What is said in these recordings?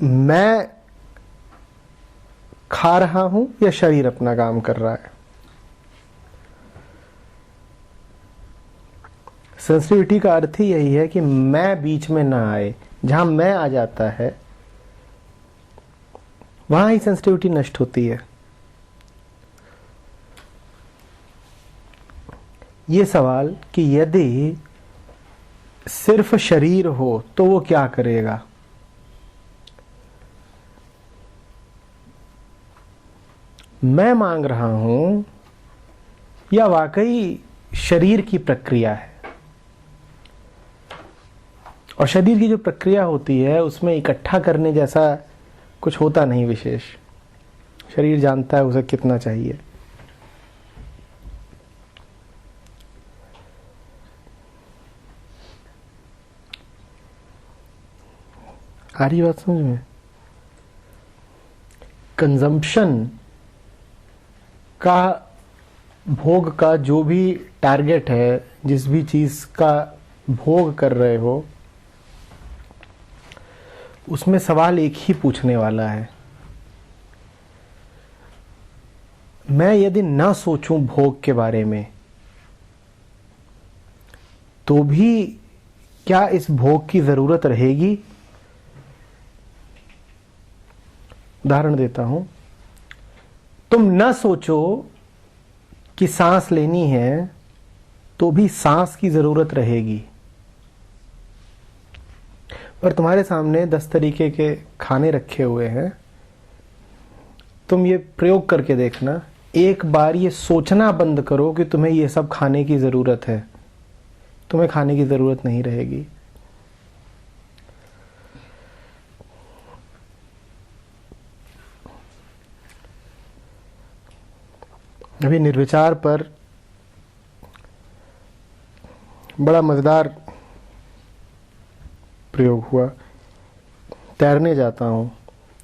मैं खा रहा हूं या शरीर अपना काम कर रहा है? सेंसिटिविटी का अर्थ ही यही है कि मैं बीच में ना आए। जहां मैं आ जाता है वहां ही सेंसिटिविटी नष्ट होती है। ये सवाल कि यदि सिर्फ शरीर हो तो वो क्या करेगा, मैं मांग रहा हूं या वाकई शरीर की प्रक्रिया है? और शरीर की जो प्रक्रिया होती है उसमें इकट्ठा करने जैसा कुछ होता नहीं विशेष। शरीर जानता है उसे कितना चाहिए। आ रही बात समझ में? कंजम्पशन का, भोग का जो भी टारगेट है, जिस भी चीज का भोग कर रहे हो, उसमें सवाल एक ही पूछने वाला है। मैं यदि ना सोचूं भोग के बारे में तो भी क्या इस भोग की जरूरत रहेगी? उदाहरण देता हूं, तुम न सोचो कि सांस लेनी है तो भी सांस की जरूरत रहेगी। पर तुम्हारे सामने 10 तरीके के खाने रखे हुए हैं। तुम ये प्रयोग करके देखना, एक बार ये सोचना बंद करो कि तुम्हें ये सब खाने की जरूरत है, तुम्हें खाने की जरूरत नहीं रहेगी। अभी निर्विचार पर बड़ा मजेदार प्रयोग हुआ। तैरने जाता हूं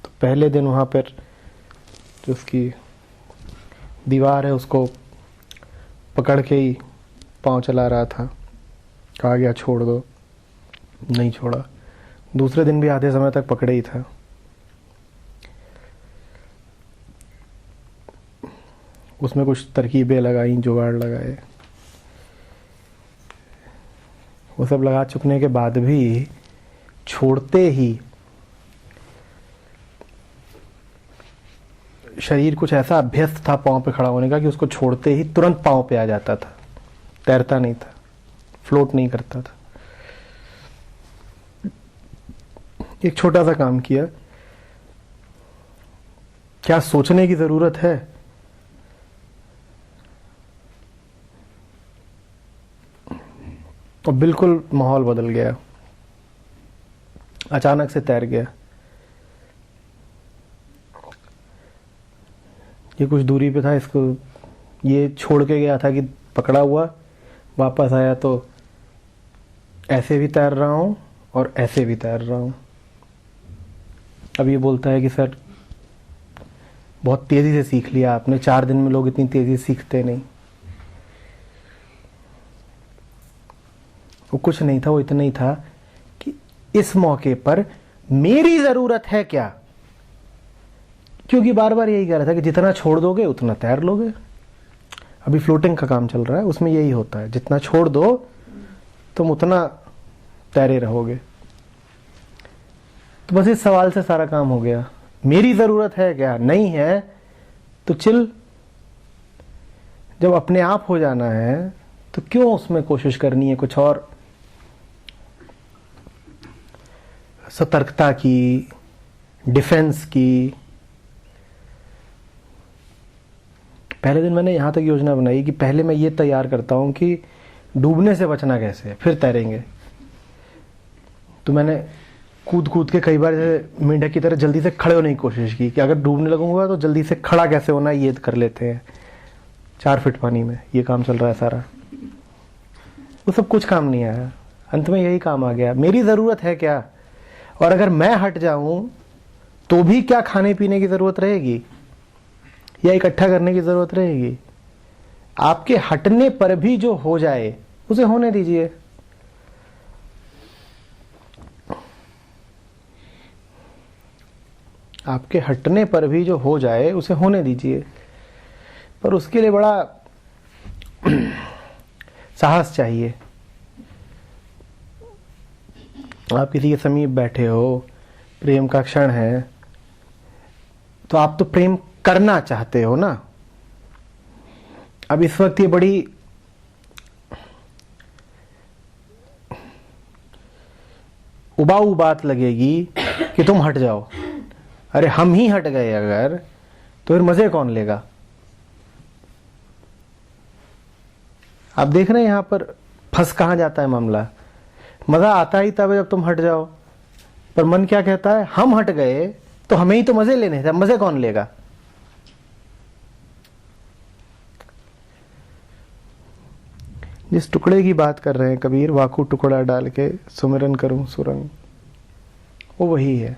तो पहले दिन वहां पर जो उसकी दीवार है उसको पकड़ के ही पांव चला रहा था। कहा गया छोड़ दो, नहीं छोड़ा। दूसरे दिन भी आधे समय तक पकड़े ही था। उसमें कुछ तरकीबें लगाई, जुगाड़ लगाए, वो सब लगा चुकने के बाद भी छोड़ते ही शरीर कुछ ऐसा अभ्यस्त था पांव पे खड़ा होने का कि उसको छोड़ते ही तुरंत पांव पे आ जाता था। तैरता नहीं था, फ्लोट नहीं करता था। एक छोटा सा काम किया। क्या सोचने की जरूरत है? तो बिल्कुल माहौल बदल गया। अचानक से तैर गया। ये कुछ दूरी पे था, इसको ये छोड़ के गया था कि पकड़ा हुआ, वापस आया तो ऐसे भी तैर रहा हूं और ऐसे भी तैर रहा हूं। अब ये बोलता है कि सर बहुत तेजी से सीख लिया आपने, 4 दिन में लोग इतनी तेजी से सीखते नहीं। वो कुछ नहीं था, वो इतना ही था कि इस मौके पर मेरी जरूरत है क्या? क्योंकि बार बार यही कह रहा था कि जितना छोड़ दोगे उतना तैर लोगे। अभी फ्लोटिंग का काम चल रहा है, उसमें यही होता है, जितना छोड़ दो तुम उतना तैरे रहोगे। तो बस इस सवाल से सारा काम हो गया। मेरी जरूरत है क्या? नहीं है तो चिल। जब अपने आप हो जाना है तो क्यों उसमें कोशिश करनी है कुछ और सतर्कता की, डिफेंस की। पहले दिन मैंने यहां तक योजना बनाई कि पहले मैं ये तैयार करता हूं कि डूबने से बचना कैसे है, फिर तैरेंगे। तो मैंने कूद कूद के कई बार जैसे मेंढक की तरह जल्दी से खड़े होने की कोशिश की कि अगर डूबने लगूंगा तो जल्दी से खड़ा कैसे होना है ये कर लेते हैं। 4 फीट पानी में ये काम चल रहा है सारा। वो सब कुछ काम नहीं आया। अंत में यही काम आ गया, मेरी जरूरत है क्या? और अगर मैं हट जाऊं तो भी क्या खाने पीने की जरूरत रहेगी या इकट्ठा करने की जरूरत रहेगी? आपके हटने पर भी जो हो जाए उसे होने दीजिए। आपके हटने पर भी जो हो जाए उसे होने दीजिए, पर उसके लिए बड़ा साहस चाहिए। आप किसी के समीप बैठे हो, प्रेम का क्षण है, तो आप तो प्रेम करना चाहते हो ना। अब इस वक्त ये बड़ी उबाऊ बात लगेगी कि तुम हट जाओ। अरे हम ही हट गए अगर, तो फिर मजे कौन लेगा? आप देख रहे हैं यहां पर फंस कहां जाता है मामला। मजा आता ही तब है जब तुम हट जाओ, पर मन क्या कहता है, हम हट गए तो हमें ही तो मजे लेने थे, मजे कौन लेगा? जिस टुकड़े की बात कर रहे हैं कबीर, वाकू टुकड़ा डाल के सुमिरन करूं सुरंग, वो वही है।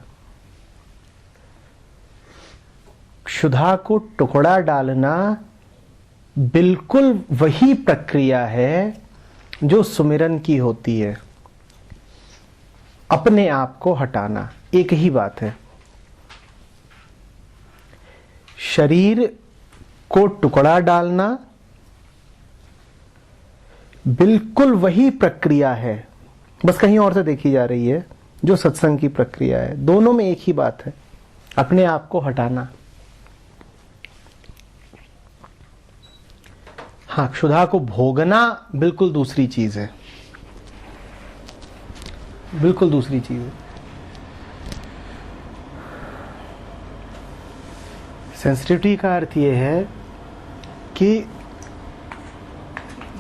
क्षुधा को टुकड़ा डालना बिल्कुल वही प्रक्रिया है जो सुमिरन की होती है। अपने आप को हटाना एक ही बात है। शरीर को टुकड़ा डालना बिल्कुल वही प्रक्रिया है, बस कहीं और से देखी जा रही है, जो सत्संग की प्रक्रिया है। दोनों में एक ही बात है, अपने आप को हटाना। हाँ, क्षुधा को भोगना बिल्कुल दूसरी चीज है, बिल्कुल दूसरी चीज है। सेंसिटिविटी का अर्थ यह है कि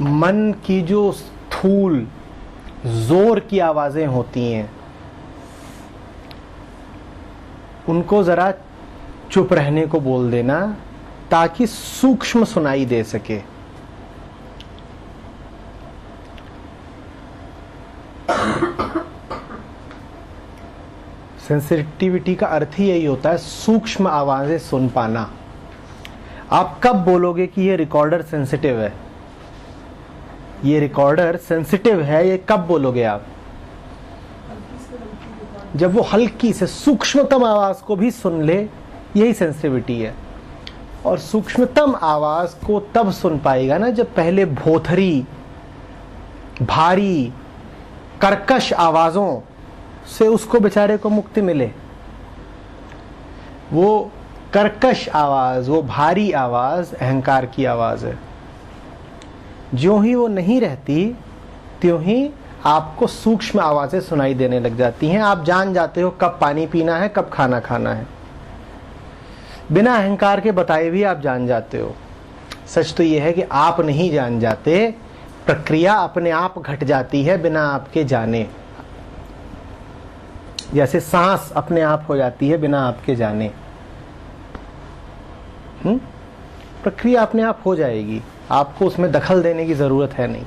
मन की जो स्थूल जोर की आवाजें होती हैं उनको जरा चुप रहने को बोल देना, ताकि सूक्ष्म सुनाई दे सके। सेंसिटिविटी का अर्थ ही यही होता है, सूक्ष्म आवाजें सुन पाना। आप कब बोलोगे कि ये रिकॉर्डर सेंसिटिव है, ये रिकॉर्डर सेंसिटिव है, ये कब बोलोगे आप? जब वो हल्की से सूक्ष्मतम आवाज को भी सुन ले, यही सेंसिटिविटी है। और सूक्ष्मतम आवाज को तब सुन पाएगा ना जब पहले भोथरी, भारी, कर्कश आवाजों से उसको बेचारे को मुक्ति मिले। वो कर्कश आवाज, वो भारी आवाज अहंकार की आवाज है। ज्यों ही वो नहीं रहती, त्यों ही आपको सूक्ष्म आवाजें सुनाई देने लग जाती हैं। आप जान जाते हो कब पानी पीना है, कब खाना खाना है। बिना अहंकार के बताए भी आप जान जाते हो। सच तो यह है कि आप नहीं जान जाते, प्रक्रिया अपने आप घट जाती है बिना आपके जाने। जैसे सांस अपने आप हो जाती है बिना आपके जाने। प्रक्रिया अपने आप हो जाएगी, आपको उसमें दखल देने की जरूरत है नहीं।